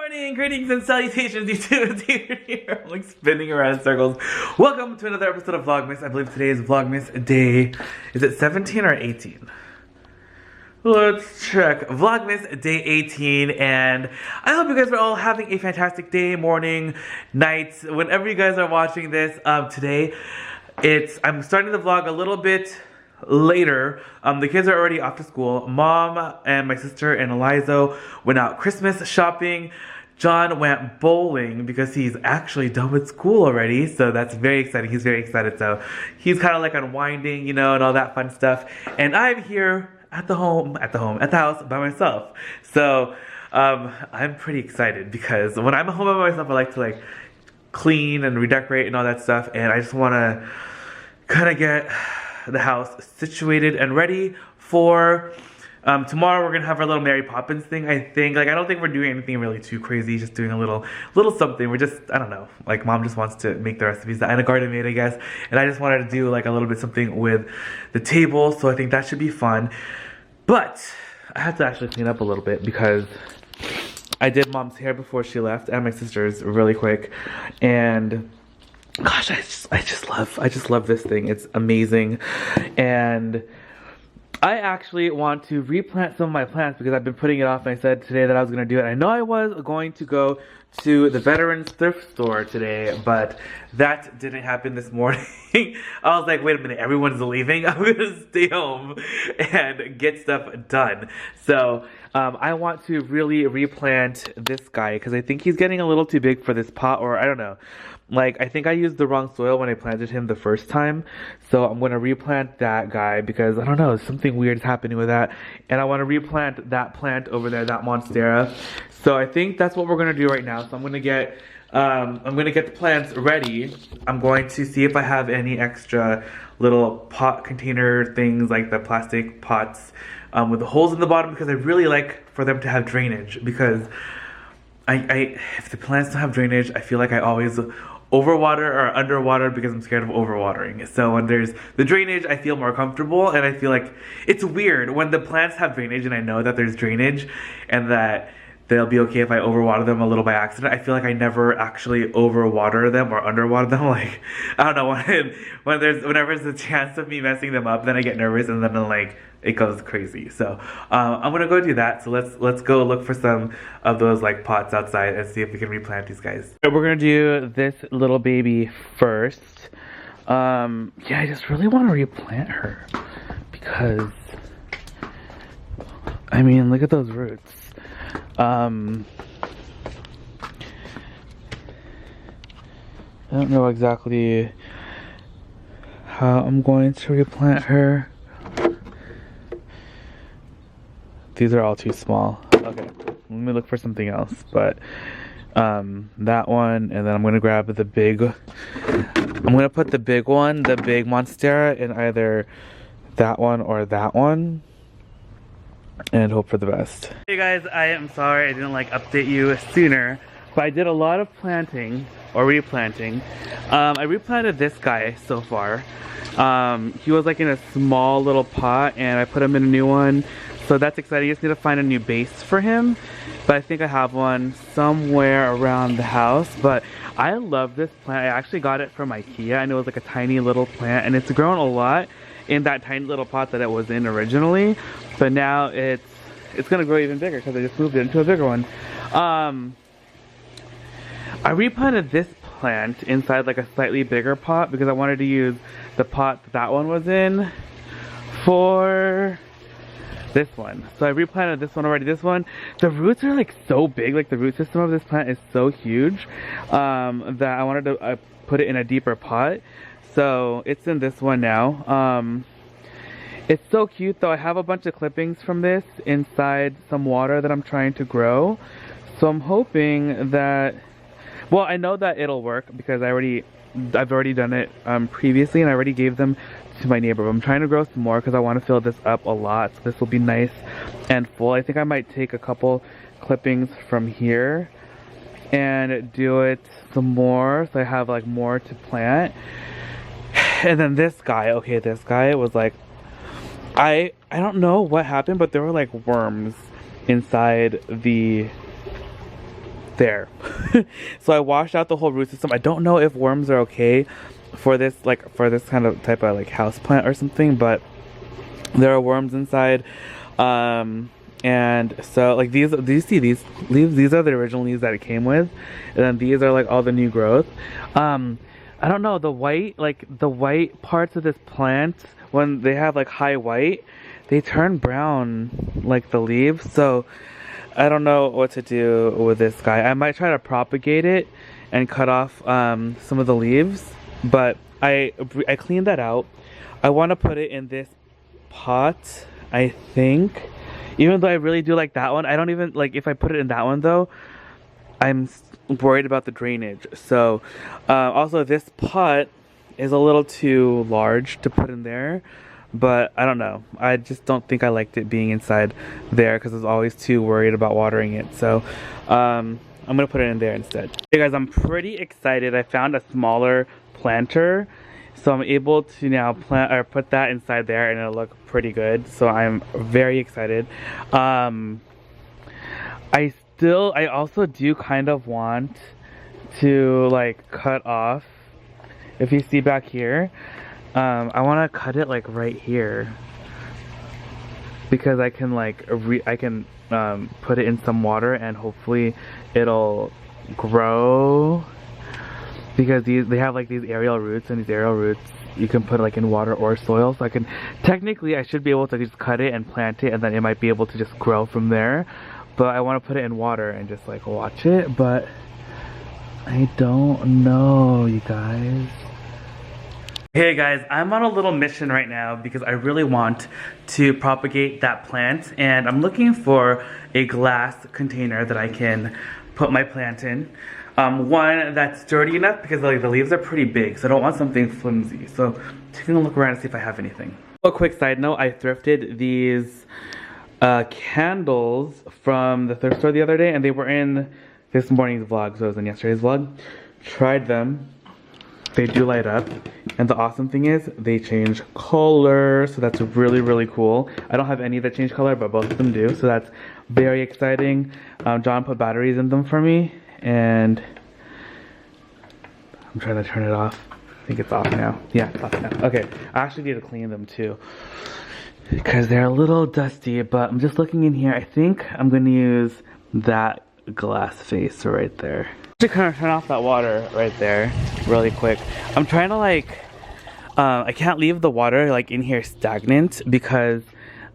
Morning, greetings and salutations, YouTube. Here, I'm like spinning around in circles. Welcome to another episode of Vlogmas. I believe today is Vlogmas day. Is it 17 or 18? Let's check. Vlogmas day 18, and I hope you guys are all having a fantastic day, morning, night, whenever you guys are watching this. Today, I'm starting the vlog a little bit later. The kids are already off to school. Mom and my sister and Eliza went out Christmas shopping. John went bowling because he's actually done with school already, so that's very exciting. He's very excited, so he's kind of like unwinding, you know, and all that fun stuff. And I'm here at the house by myself. So I'm pretty excited because when I'm home by myself, I like to like clean and redecorate and all that stuff, and I just want to kind of get the house situated and ready for tomorrow. We're gonna have our little Mary Poppins thing, I think. Like, I don't think we're doing anything really too crazy, just doing a little something. We're just, I don't know, like mom just wants to make the recipes that Anna Garden made, I guess, and I just wanted to do like a little bit something with the table, so I think that should be fun. But I have to actually clean up a little bit because I did mom's hair before she left and my sister's really quick, and gosh, I just love this thing. It's amazing. And I actually want to replant some of my plants because I've been putting it off, and I said today that I was going to do it. I know I was going to go to the Veterans Thrift Store today, but that didn't happen this morning. I was like, wait a minute, everyone's leaving? I'm going to stay home and get stuff done. So I want to really replant this guy because I think he's getting a little too big for this pot, or I don't know. Like, I think I used the wrong soil when I planted him the first time. So I'm going to replant that guy because, I don't know, something weird is happening with that. And I want to replant that plant over there, that Monstera. So I think that's what we're going to do right now. So I'm going to get the plants ready. I'm going to see if I have any extra little pot container things, like the plastic pots with the holes in the bottom, because I really like for them to have drainage, because if the plants don't have drainage, I feel like I always overwater or underwater because I'm scared of overwatering. So when there's the drainage, I feel more comfortable, and I feel like it's weird when the plants have drainage and I know that there's drainage and that they'll be okay if I overwater them a little by accident. I feel like I never actually overwater them or underwater them. Like, I don't know, whenever there's a chance of me messing them up, then I get nervous, and then like it goes crazy. So I'm gonna go do that. So let's go look for some of those like pots outside and see if we can replant these guys. So we're gonna do this little baby first. Yeah, I just really want to replant her because, I mean, look at those roots. I don't know exactly how I'm going to replant her. These are all too small. Okay, let me look for something else. But that one, and then I'm gonna grab the big. I'm gonna put the big one, the big Monstera, in either that one or that one, and hope for the best. Hey guys, I am sorry I didn't like update you sooner, but I did a lot of planting or replanting. I replanted this guy so far. He was like in a small little pot, and I put him in a new one. So that's exciting. I just need to find a new base for him, but I think I have one somewhere around the house. But I love this plant. I actually got it from IKEA, and it was like a tiny little plant, and it's grown a lot in that tiny little pot that it was in originally. But now it's gonna grow even bigger because I just moved it into a bigger one. I replanted this plant inside like a slightly bigger pot because I wanted to use the pot that one was in for this one. So I replanted this one already. This one, the roots are like so big, like the root system of this plant is so huge that I wanted to put it in a deeper pot. So it's in this one now. It's so cute though. I have a bunch of clippings from this inside some water that I'm trying to grow. So I'm hoping that, well, I know that it'll work because I've already done it previously, and I already gave them to my neighbor. But I'm trying to grow some more because I want to fill this up a lot, so this will be nice and full. I think I might take a couple clippings from here and do it some more so I have like more to plant. And then this guy, okay, this guy was like, I don't know what happened, but there were like worms inside the there. So I washed out the whole root system. I don't know if worms are okay for this, like for this kind of type of like house plant or something, but there are worms inside. And so like these, do you see these leaves? These are the original leaves that it came with, and then these are like all the new growth. I don't know, the white parts of this plant, when they have like high white, they turn brown like the leaves. So I don't know what to do with this guy. I might try to propagate it and cut off some of the leaves, but I cleaned that out. I want to put it in this pot, I think, even though I really do like that one. I don't even like, if I put it in that one though, I'm worried about the drainage. So also this pot is a little too large to put in there, but I don't know, I just don't think I liked it being inside there because I was always too worried about watering it. So I'm gonna put it in there instead. Hey guys, I'm pretty excited. I found a smaller planter, so I'm able to now plant or put that inside there and it'll look pretty good. So I'm very excited. I also do kind of want to like cut off, if you see back here, I want to cut it like right here, because I can like put it in some water and hopefully it'll grow, because they have like these aerial roots, and these aerial roots you can put like in water or soil. So I should be able to just cut it and plant it, and then it might be able to just grow from there. But I want to put it in water and just like watch it, but I don't know, you guys. Hey guys, I'm on a little mission right now because I really want to propagate that plant, and I'm looking for a glass container that I can put my plant in. One that's sturdy enough, because like the leaves are pretty big, so I don't want something flimsy. So taking a look around to see if I have anything. A quick side note, I thrifted these candles from the thrift store the other day, and they were in this morning's vlog, so it was in yesterday's vlog. Tried them. They do light up, and the awesome thing is they change color, so that's really, really cool. I don't have any that change color, but both of them do, so that's very exciting. John put batteries in them for me, and I'm trying to turn it off. I think it's off now. Yeah, it's off now. Okay, I actually need to clean them too, because they're a little dusty, but I'm just looking in here. I think I'm going to use that glass face right there. To kind of turn off that water right there really quick. I'm trying to like, I can't leave the water like in here stagnant, because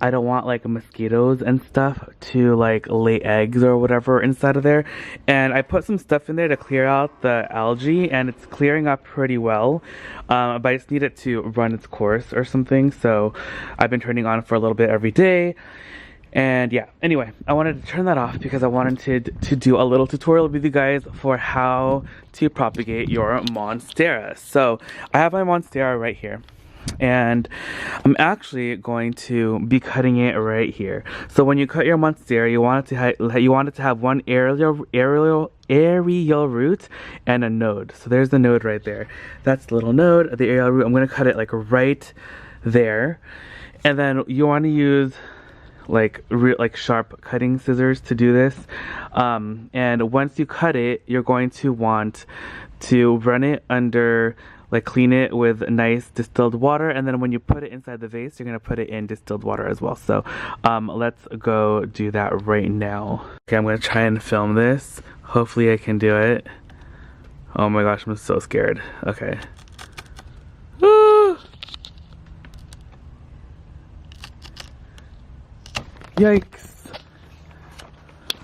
I don't want like mosquitoes and stuff to like lay eggs or whatever inside of there. And I put some stuff in there to clear out the algae, and it's clearing up pretty well. But I just need it to run its course or something. So I've been turning on for a little bit every day. And yeah, anyway, I wanted to turn that off because I wanted to do a little tutorial with you guys for how to propagate your Monstera. So I have my Monstera right here, and I'm actually going to be cutting it right here. So when you cut your Monstera, you want it to have one aerial root and a node. So there's the node right there. That's the little node, the aerial root. I'm going to cut it like right there, and then you want to use like sharp cutting scissors to do this. And once you cut it, you're going to want to run it under, like clean it with nice distilled water, and then when you put it inside the vase, you're going to put it in distilled water as well. So let's go do that right now. Okay, I'm going to try and film this. Hopefully I can do it. Oh my gosh, I'm so scared. Okay. Yikes.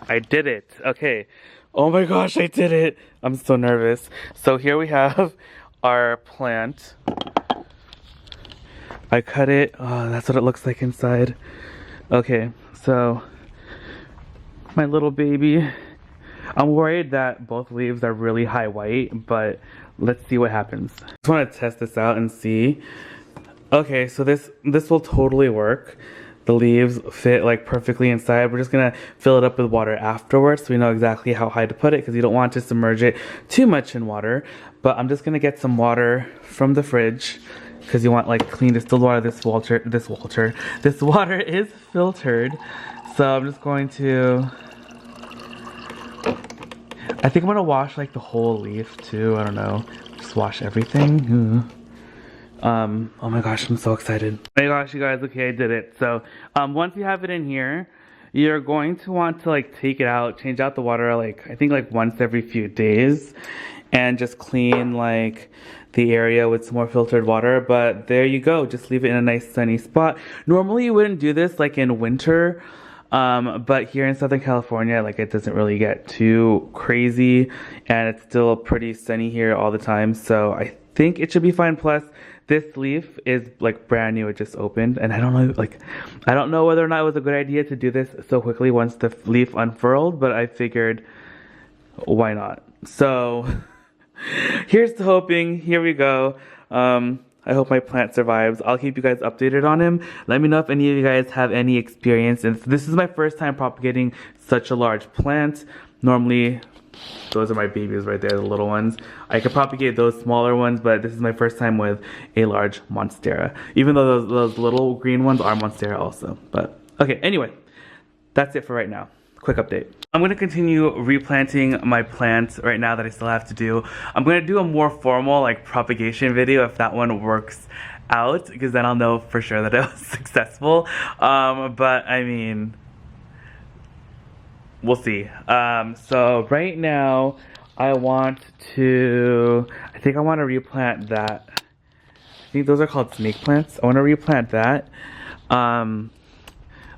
I did it. Okay. Oh my gosh, I did it. I'm so nervous. So here we have our plant. I cut it. Oh, that's what it looks like inside. Okay, so my little baby. I'm worried that both leaves are really high white, but let's see what happens. I just want to test this out and see. Okay, so this will totally work. The leaves fit like perfectly inside. We're just gonna fill it up with water afterwards, so we know exactly how high to put it, because you don't want to submerge it too much in water. But I'm just gonna get some water from the fridge, because you want like clean distilled water. This water is filtered, so I'm just going to. I think I'm gonna wash like the whole leaf too. I don't know. Just wash everything. Oh my gosh, I'm so excited. Oh my gosh, you guys, okay, I did it. So, once you have it in here, you're going to want to like take it out, change out the water like, I think like once every few days, and just clean like the area with some more filtered water. But there you go, just leave it in a nice sunny spot. Normally you wouldn't do this like in winter, but here in Southern California, like it doesn't really get too crazy, and it's still pretty sunny here all the time, so I think it should be fine. Plus, this leaf is like brand new, it just opened, and I don't know whether or not it was a good idea to do this so quickly once the leaf unfurled, but I figured, why not? So, here's to hoping. Here we go. I hope my plant survives. I'll keep you guys updated on him. Let me know if any of you guys have any experience. And this is my first time propagating such a large plant. Normally, those are my babies right there, the little ones. I could propagate those smaller ones, but this is my first time with a large Monstera. Even though those little green ones are Monstera also. But, okay, anyway, that's it for right now. Quick update. I'm going to continue replanting my plants right now that I still have to do. I'm going to do a more formal like propagation video if that one works out, because then I'll know for sure that it was successful. But I mean, we'll see. So right now I think I want to replant that. I think those are called snake plants. I want to replant that. I'm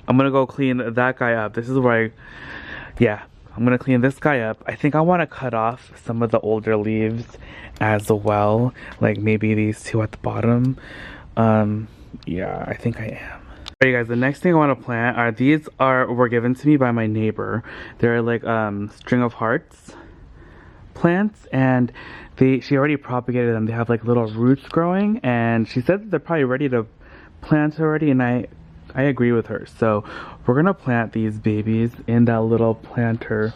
gonna go clean that guy up. This is where I'm gonna clean this guy up. I think I want to cut off some of the older leaves as well, like maybe these two at the bottom. Yeah, I think I am. Alright guys, the next thing I want to plant were given to me by my neighbor. They're like string of hearts plants, and she already propagated them. They have like little roots growing, and she said that they're probably ready to plant already, and I agree with her. So we're gonna plant these babies in that little planter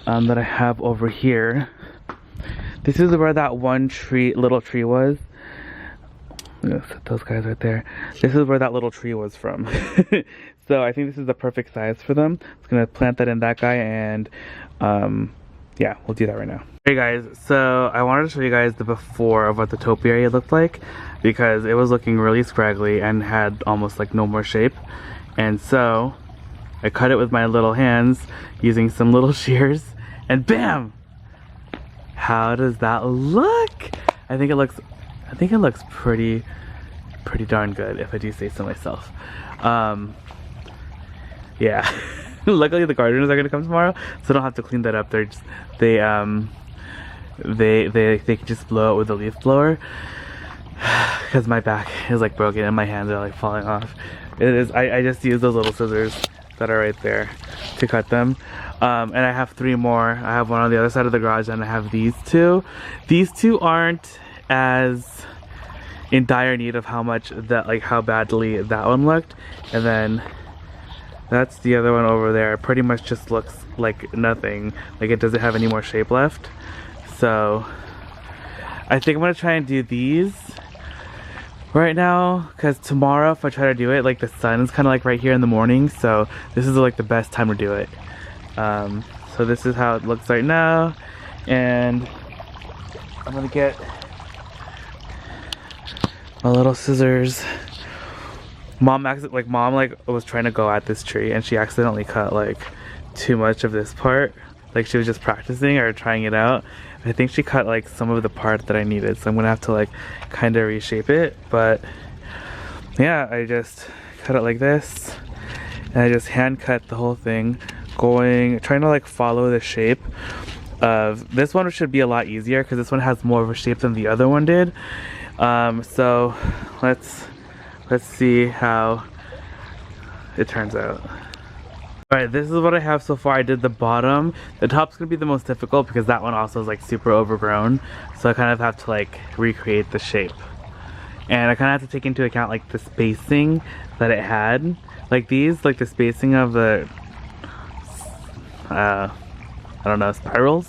that I have over here. This is where that one little tree was. I'm gonna set those guys right there. This is where that little tree was from. So I think this is the perfect size for them. I'm gonna plant that in that guy, and yeah, we'll do that right now. Hey guys, so I wanted to show you guys the before of what the topiary looked like, because it was looking really scraggly and had almost like no more shape. And so I cut it with my little hands using some little shears, and bam! How does that look? I think it looks pretty darn good, if I do say so myself. Yeah. Luckily the gardeners are gonna come tomorrow, so I don't have to clean that up. They can just blow it with a leaf blower, because my back is like broken and my hands are like falling off. I just use those little scissors that are right there to cut them. And I have 3 more. I have one on the other side of the garage, and I have these 2. These 2 aren't as in dire need of how badly that one looked. And then that's the other one over there. It pretty much just looks like nothing. Like it doesn't have any more shape left. So I think I'm gonna try and do these right now, because tomorrow if I try to do it, like the sun is kind of like right here in the morning, so this is like the best time to do it. So this is how it looks right now, and I'm gonna get my little scissors. Mom was trying to go at this tree, and she accidentally cut like too much of this part. Like she was just practicing or trying it out. I think she cut like some of the part that I needed, so I'm gonna have to like kind of reshape it. But yeah, I just cut it like this, and I just hand cut the whole thing, trying to like follow the shape of this one, which should be a lot easier because this one has more of a shape than the other one did. So let's see how it turns out. Alright, this is what I have so far. I did the bottom. The top's gonna be the most difficult because that one also is like super overgrown. So I kind of have to like recreate the shape. And I kind of have to take into account like the spacing that it had. Like these, like the spacing of the, I don't know, spirals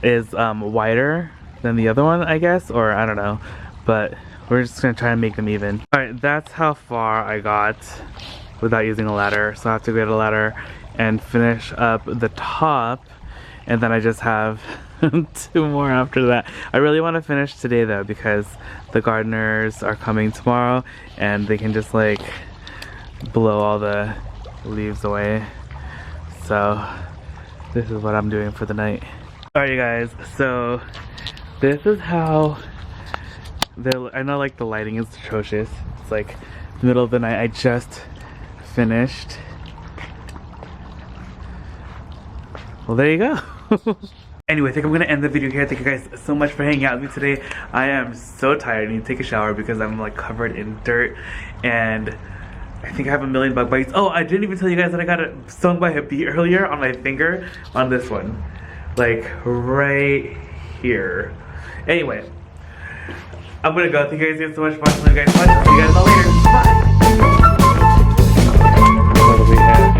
is wider than the other one, I guess. Or I don't know. But we're just gonna try and make them even. Alright, that's how far I got without using a ladder, so I have to get a ladder and finish up the top. and then I just have 2 more after that. I really want to finish today though, because the gardeners are coming tomorrow and they can just like blow all the leaves away. So this is what I'm doing for the night. Alright you guys, so this is how I know like the lighting is atrocious. It's like the middle of the night. I just finished. Well, there you go. Anyway, I think I'm gonna end the video here. Thank you guys so much for hanging out with me today. I am so tired. I need to take a shower because I'm like covered in dirt and I think I have a million bug bites. Oh, I didn't even tell you guys that I got stung by a bee earlier on my finger on this one. Like right here. Anyway, I'm gonna go. Thank you guys so much for watching. You guys, see you guys all later. Bye. What do we have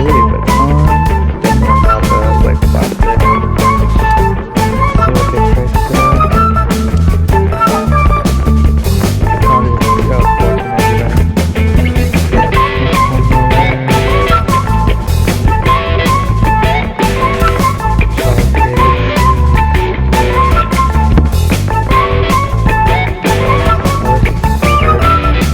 here?